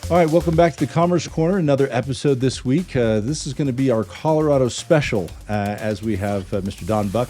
All right, welcome back to the Commerce Corner, another episode this week. This is going to be our Colorado special as we have Mr. Don Buck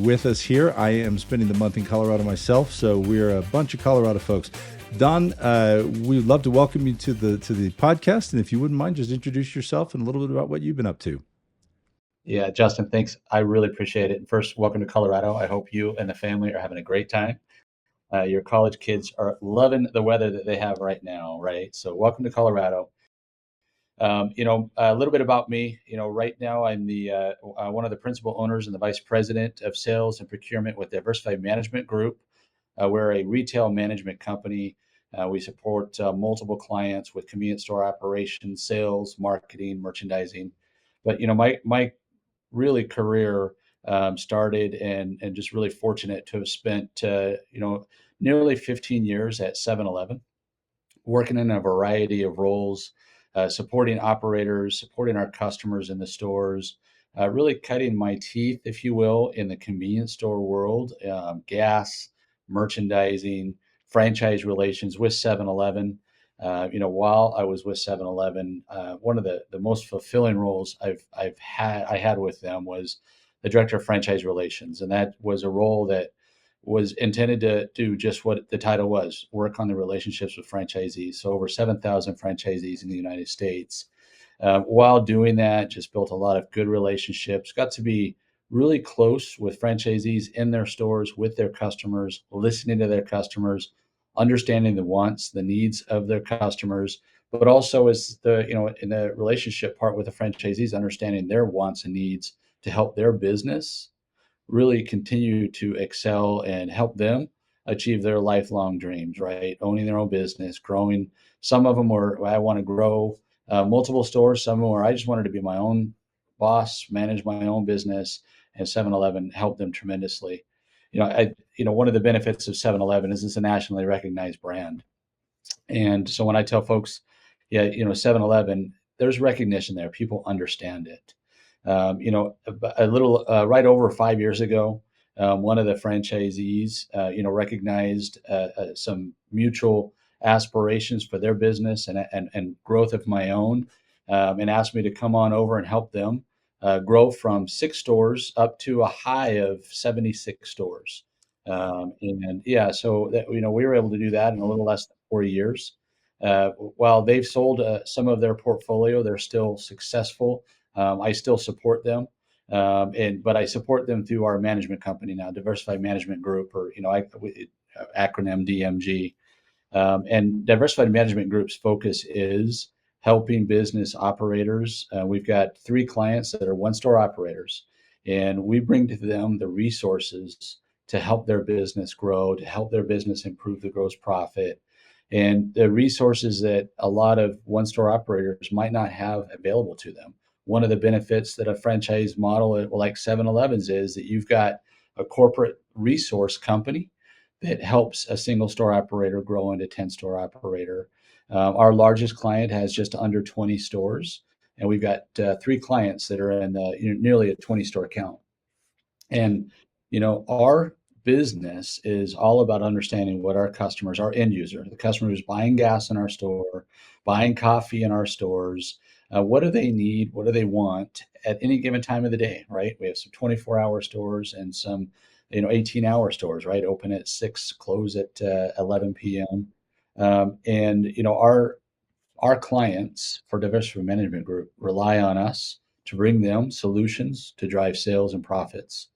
with us here. I am spending the month in Colorado myself, so we're a bunch of Colorado folks. Don, we'd love to welcome you to the podcast, and if you wouldn't mind, just introduce yourself and a little bit about what you've been up to. Yeah, Justin, thanks. I really appreciate it. First, welcome to Colorado. I hope you and the family are having a great time. Your college kids are loving the weather that they have right now, right? So, welcome to Colorado. A little bit about me. Right now I'm the one of the principal owners and the vice president of sales and procurement with Diversified Management Group. We're a retail management company. We support multiple clients with convenience store operations, sales, marketing, merchandising. But my really career started and just really fortunate to have spent nearly 15 years at 7-Eleven, working in a variety of roles, supporting operators, supporting our customers in the stores, really cutting my teeth, if you will, in the convenience store world, gas, merchandising, franchise relations with 7-Eleven. While I was with 7-Eleven, one of the most fulfilling roles I had with them was the director of franchise relations, and that was a role that was intended to do just what the title was: work on the relationships with franchisees. So over 7,000 franchisees in the United States. While doing that, just built a lot of good relationships. Got to be really close with franchisees in their stores with their customers, listening to their customers, understanding the wants, the needs of their customers, but also as in the relationship part with the franchisees, understanding their wants and needs to help their business really continue to excel and help them achieve their lifelong dreams, right? Owning their own business, growing. Some of them were, I want to grow multiple stores. Some were, I just wanted to be my own boss, manage my own business, and 7-Eleven helped them tremendously. One of the benefits of 7-Eleven is it's a nationally recognized brand. And so when I tell folks, yeah, 7-Eleven, there's recognition there. People understand it. A little right over 5 years ago, one of the franchisees, recognized some mutual aspirations for their business and growth of my own, and asked me to come on over and help them grow from 6 stores up to a high of 76 stores. And yeah, so that, we were able to do that in a little less than 4 years. While they've sold some of their portfolio, they're still successful. I still support them, but I support them through our management company now, Diversified Management Group, or acronym DMG. And Diversified Management Group's focus is helping business operators. We've got 3 clients that are one-store operators, and we bring to them the resources to help their business grow, to help their business improve the gross profit, and the resources that a lot of one-store operators might not have available to them. One of the benefits that a franchise model like 7-Eleven's is that you've got a corporate resource company that helps a single store operator grow into 10-store operator. Our largest client has just under 20 stores, and we've got 3 clients that are in nearly a 20-store count. And our business is all about understanding what our customers, our end user, the customer who's buying gas in our store, buying coffee in our stores, what do they need? What do they want at any given time of the day, right? We have some 24-hour stores and some 18-hour stores, right? Open at 6, close at 11 p.m. And our clients for Diversified Management Group rely on us to bring them solutions to drive sales and profits.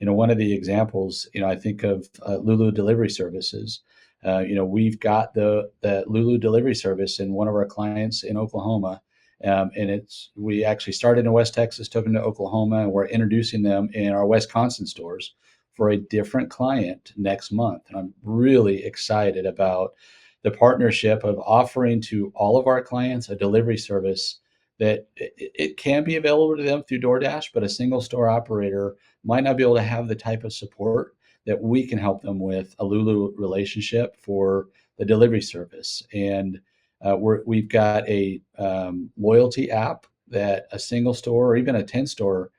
One of the examples, I think of Lula delivery services. We've got the Lula delivery service in one of our clients in Oklahoma. And we actually started in West Texas, took them to Oklahoma, and we're introducing them in our Wisconsin stores for a different client next month. And I'm really excited about the partnership of offering to all of our clients a delivery service that it can be available to them through DoorDash, but a single store operator might not be able to have the type of support that we can help them with a Lulu relationship for the delivery service. And we've got a loyalty app that a single store or even a 10-store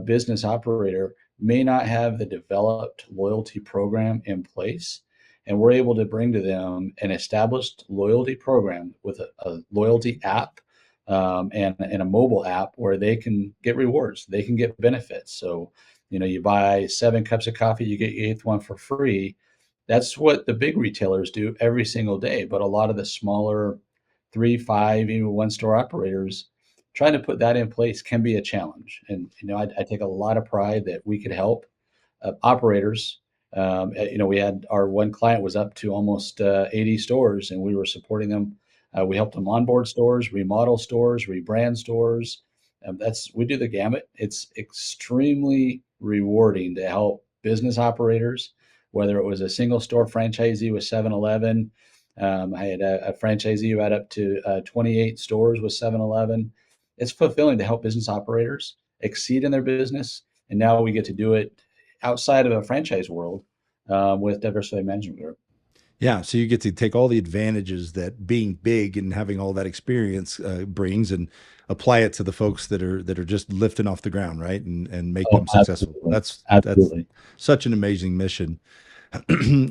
business operator may not have the developed loyalty program in place. and we're able to bring to them an established loyalty program with a loyalty app, and a mobile app where they can get rewards, they can get benefits. So, you buy 7 cups of coffee, you get your eighth one for free. That's what the big retailers do every single day. But a lot of the smaller 3, 5, even one store operators, trying to put that in place can be a challenge. And, I take a lot of pride that we could help operators. We had our one client was up to almost 80 stores, and we were supporting them. We helped them onboard stores, remodel stores, rebrand stores. We do the gamut. It's extremely rewarding to help business operators, whether it was a single store franchisee with 7-Eleven. I had a franchisee who had up to 28 stores with 7-Eleven. It's fulfilling to help business operators exceed in their business. And now we get to do it outside of a franchise world, with Diversified Management Group. Yeah, so you get to take all the advantages that being big and having all that experience brings, and apply it to the folks that are just lifting off the ground, right? And make Oh, them successful. absolutely. That's Absolutely. such an amazing mission.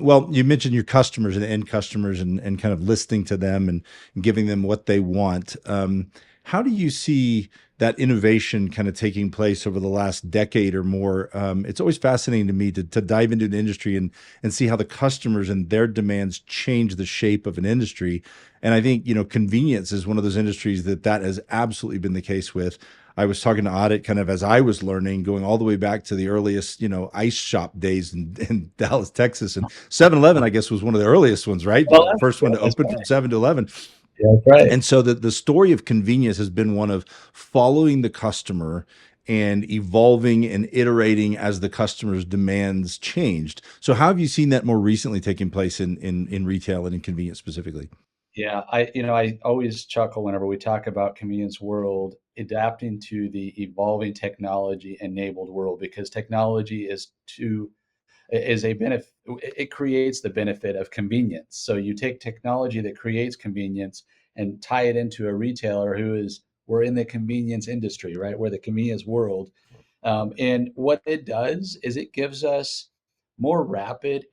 Well, you mentioned your customers and end customers, and kind of listening to them and giving them what they want. How do you see that innovation kind of taking place over the last decade or more? It's always fascinating to me to dive into an industry and see how the customers and their demands change the shape of an industry. And I think, convenience is one of those industries that has absolutely been the case with. I was talking to Audit kind of as I was learning, going all the way back to the earliest, ice shop days in Dallas, Texas. And 7-Eleven, I guess, was one of the earliest ones, right? Well, The first one to that's open from right. 7 to 11. Yeah, that's right. And so the story of convenience has been one of following the customer and evolving and iterating as the customer's demands changed. So how have you seen that more recently taking place in retail and in convenience specifically? Yeah, I always chuckle whenever we talk about convenience world adapting to the evolving technology enabled world, because technology is a benefit. It creates the benefit of convenience. So you take technology that creates convenience and tie it into a retailer we're in the convenience industry, right? We're the convenience world. And what it does is it gives us more rapid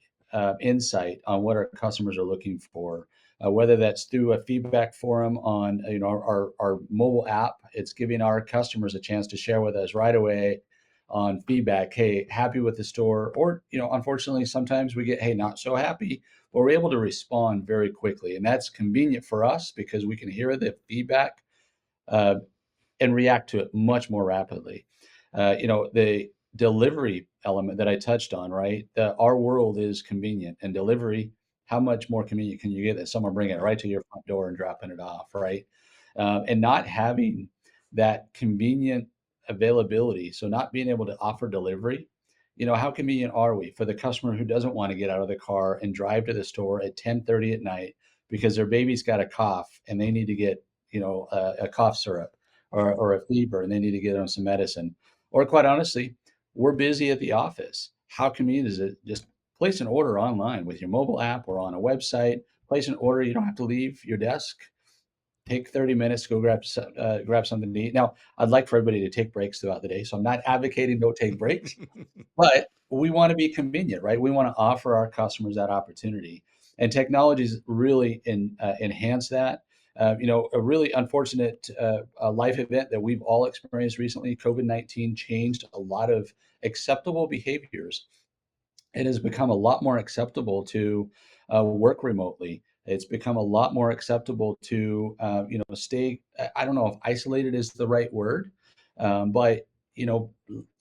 insight on what our customers are looking for, whether that's through a feedback forum on our mobile app. It's giving our customers a chance to share with us right away on feedback. Hey, happy with the store, or unfortunately, sometimes we get, hey, not so happy, but we're able to respond very quickly, and that's convenient for us because we can hear the feedback uh, and react to it much more rapidly. The delivery element that I touched on, right? Our world is convenient, and delivery. How much more convenient can you get that someone bringing it right to your front door and dropping it off, right? And not having that convenient availability, so not being able to offer delivery. How convenient are we for the customer who doesn't want to get out of the car and drive to the store at 10:30 at night because their baby's got a cough and they need to get a cough syrup, or a fever and they need to get on some medicine. Or quite honestly, we're busy at the office. How convenient is it? Just place an order online with your mobile app or on a website. Place an order. You don't have to leave your desk. Take 30 minutes to go grab something to eat. Now, I'd like for everybody to take breaks throughout the day. So I'm not advocating don't take breaks, but we want to be convenient, right? We want to offer our customers that opportunity, and technologies really enhance that. A really unfortunate life event that we've all experienced recently, COVID-19 changed a lot of acceptable behaviors. It has become a lot more acceptable to work remotely. It's become a lot more acceptable to stay. I don't know if isolated is the right word, but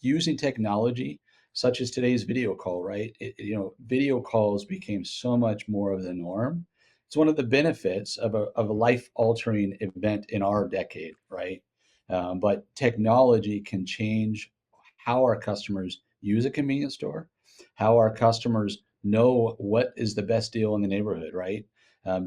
using technology such as today's video call, right? Video calls became so much more of the norm. It's one of the benefits of a life altering event in our decade, right? But technology can change how our customers use a convenience store, how our customers know what is the best deal in the neighborhood, right?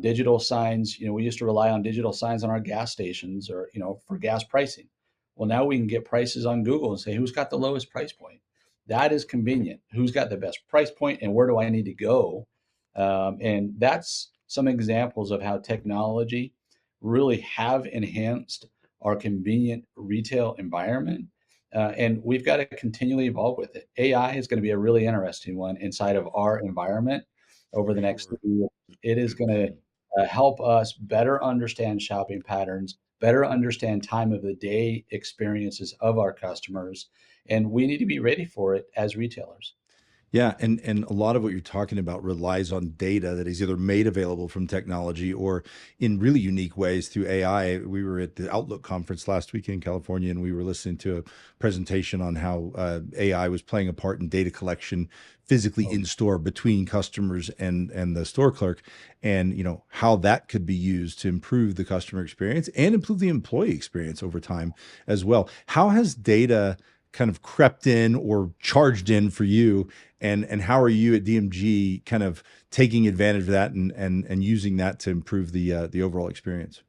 Digital signs, we used to rely on digital signs on our gas stations, or, for gas pricing. Well, now we can get prices on Google and say, who's got the lowest price point? That is convenient. Who's got the best price point and where do I need to go? And that's some examples of how technology really have enhanced our convenient retail environment, and we've got to continually evolve with it. AI is going to be a really interesting one inside of our environment. over For the next sure. 3 years. It is going to help us better understand shopping patterns, better understand time of the day experiences of our customers, and we need to be ready for it as retailers. Yeah, and a lot of what you're talking about relies on data that is either made available from technology or in really unique ways through AI. We were at the Outlook conference last week in California, and we were listening to a presentation on how AI was playing a part in data collection physically Oh, in store between customers and the store clerk, and how that could be used to improve the customer experience and improve the employee experience over time as well. How has data kind of crept in or charged in for you, and how are you at DMG kind of taking advantage of that and using that to improve the overall experience?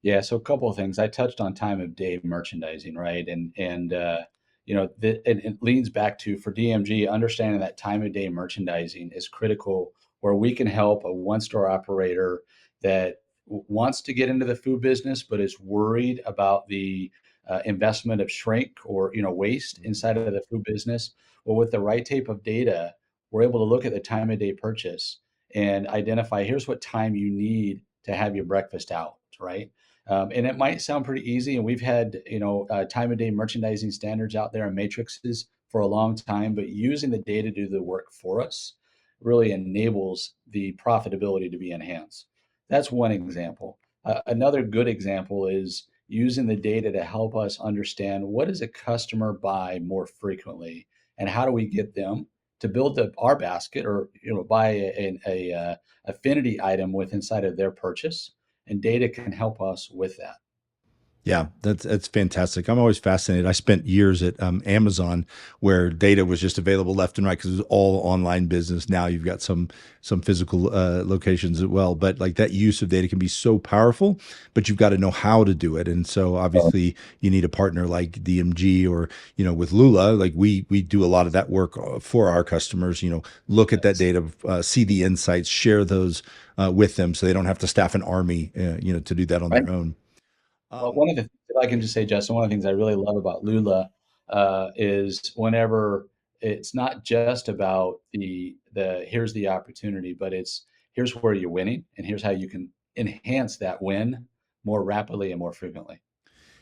yeah, so a couple of things. I touched on time of day merchandising, right? And it leads back to for DMG understanding that time of day merchandising is critical, where we can help a one store operator that wants to get into the food business but is worried about the investment of shrink or waste inside of the food business. Well, with the right type of data, we're able to look at the time of day purchase and identify here's what time you need to have your breakfast out, right? And it might sound pretty easy, and we've had time of day merchandising standards out there and matrices for a long time, but using the data to do the work for us really enables the profitability to be enhanced. That's one example. Another good example is using the data to help us understand what does a customer buy more frequently, and how do we get them to build our basket or buy a affinity item with inside of their purchase, and data can help us with that. Yeah, that's fantastic. I'm always fascinated. I spent years at Amazon, where data was just available left and right because it was all online business. Now you've got some physical locations as well, but like that use of data can be so powerful. But you've got to know how to do it, and so obviously you need a partner like DMG or with Lula. Like we do a lot of that work for our customers. Look at that Yes. data, see the insights, share those with them, so they don't have to staff an army, to do that on Right. their own. Well, Um, one of the things, if I can just say, Justin, one of the things I really love about Lula is whenever it's not just about the here's the opportunity, but it's here's where you're winning, and here's how you can enhance that win more rapidly and more frequently.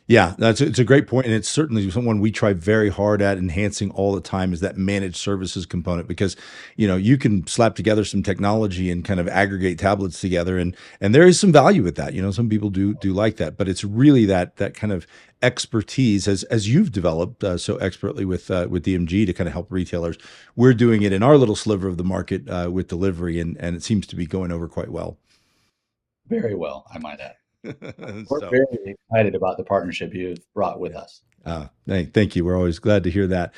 Yeah, it's a great point, and it's certainly someone we try very hard at enhancing all the time is that managed services component because you can slap together some technology and kind of aggregate tablets together, and there is some value with that. Some people do like that, but it's really that kind of expertise as you've developed so expertly with DMG to kind of help retailers. We're doing it in our little sliver of the market with delivery, and it seems to be going over quite well. Very well, I might add. We're So. very excited about the partnership you've brought with Yeah. us. Thank you. We're always glad to hear that.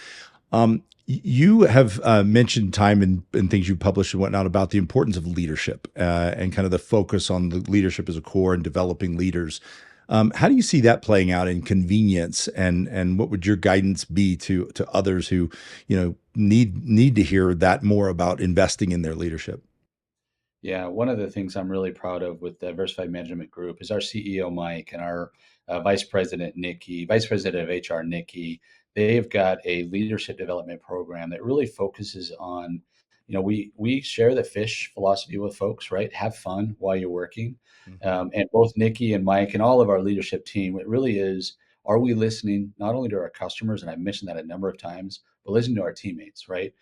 You have mentioned time and things you published and whatnot about the importance of leadership and kind of the focus on the leadership as a core and developing leaders. How do you see that playing out in convenience, and what would your guidance be to others who need to hear that more about investing in their leadership? Yeah, one of the things I'm really proud of with Diversified Management Group is our CEO Mike and our Vice President of HR Nikki. They've got a leadership development program that really focuses on, we share the fish philosophy with folks, right? Have fun while you're working, Hmm. and both Nikki and Mike and all of our leadership team, it really is. Are we listening not only to our customers, and I mentioned that a number of times, but listening to our teammates, right?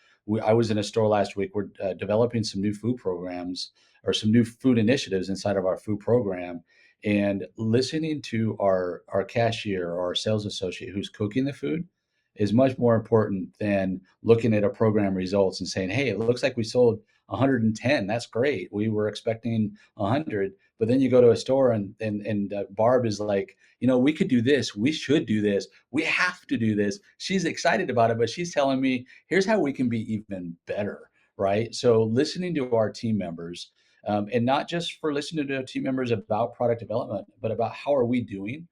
I was in a store last week. We're developing some new food programs or some new food initiatives inside of our food program, and listening to our cashier or our sales associate who's cooking the food is much more important than looking at a program results and saying, hey, it looks like we sold 110. That's great. We were expecting 100. But then you go to a store and Barb is like, we could do this. We should do this. We have to do this. She's excited about it, but she's telling me, here's how we can be even better, right? So listening to our team members, and not just for listening to team members about product development, but about how are we doing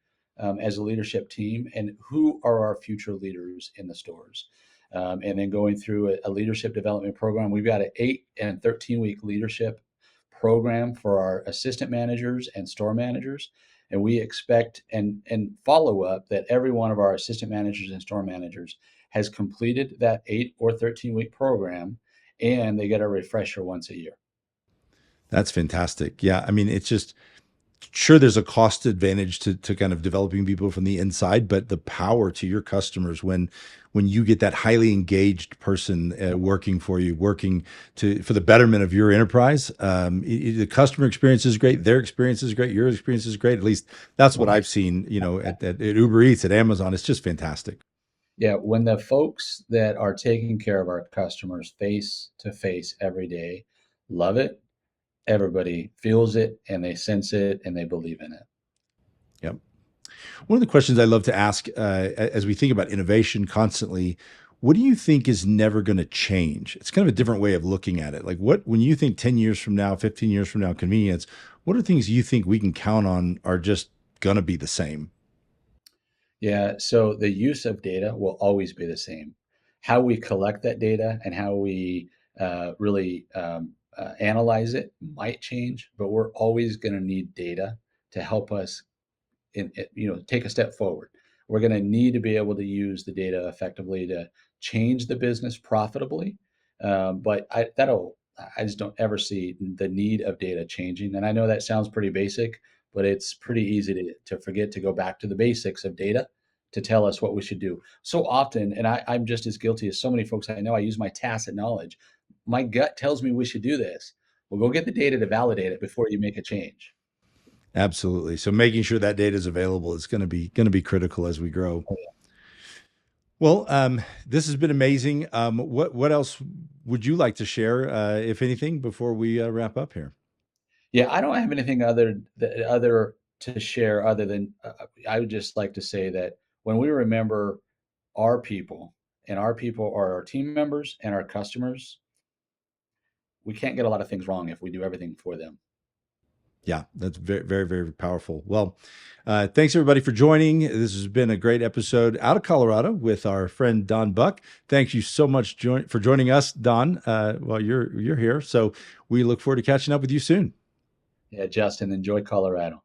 as a leadership team, and who are our future leaders in the stores. And then going through a leadership development program. We've got an 8 and 13-week leadership program for our assistant managers and store managers. And we expect and follow up that every one of our assistant managers and store managers has completed that 8 or 13-week program, and they get a refresher once a year. That's fantastic. Yeah. I mean, it's just, sure, there's a cost advantage to kind of developing people from the inside, but the power to your customers when you get that highly engaged person working for you, working for the betterment of your enterprise. The customer experience is great, their experience is great, your experience is great. At least that's what I've seen. At Uber Eats, at Amazon, it's just fantastic. Yeah, when the folks that are taking care of our customers face to face every day love it, everybody feels it and they sense it and they believe in it. Yep. One of the questions I love to ask as we think about innovation constantly, what do you think is never going to change? It's kind of a different way of looking at it. Like when you think 10 years from now, 15 years from now, convenience, what are things you think we can count on are just going to be the same? Yeah, so the use of data will always be the same. How we collect that data and how we really analyze it might change, but we're always going to need data to help us take a step forward. We're going to need to be able to use the data effectively to change the business profitably. But I just don't ever see the need of data changing. And I know that sounds pretty basic, but it's pretty easy to forget to go back to the basics of data to tell us what we should do. So often, and I'm just as guilty as so many folks I know, I use my tacit knowledge. My gut tells me we should do this. Well, go get the data to validate it before you make a change. Absolutely. So making sure that data is available is going to be critical as we grow. Well, this has been amazing. What else would you like to share, if anything, before we wrap up here? Yeah, I don't have anything other to share other than I would just like to say that when we remember our people, and our people are our team members and our customers, we can't get a lot of things wrong if we do everything for them. Yeah, that's very, very, very powerful. Well, thanks everybody for joining. This has been a great episode out of Colorado with our friend Don Buck. Thank you so much for joining us, Don. While you're here, so we look forward to catching up with you soon. Yeah, Justin, enjoy Colorado.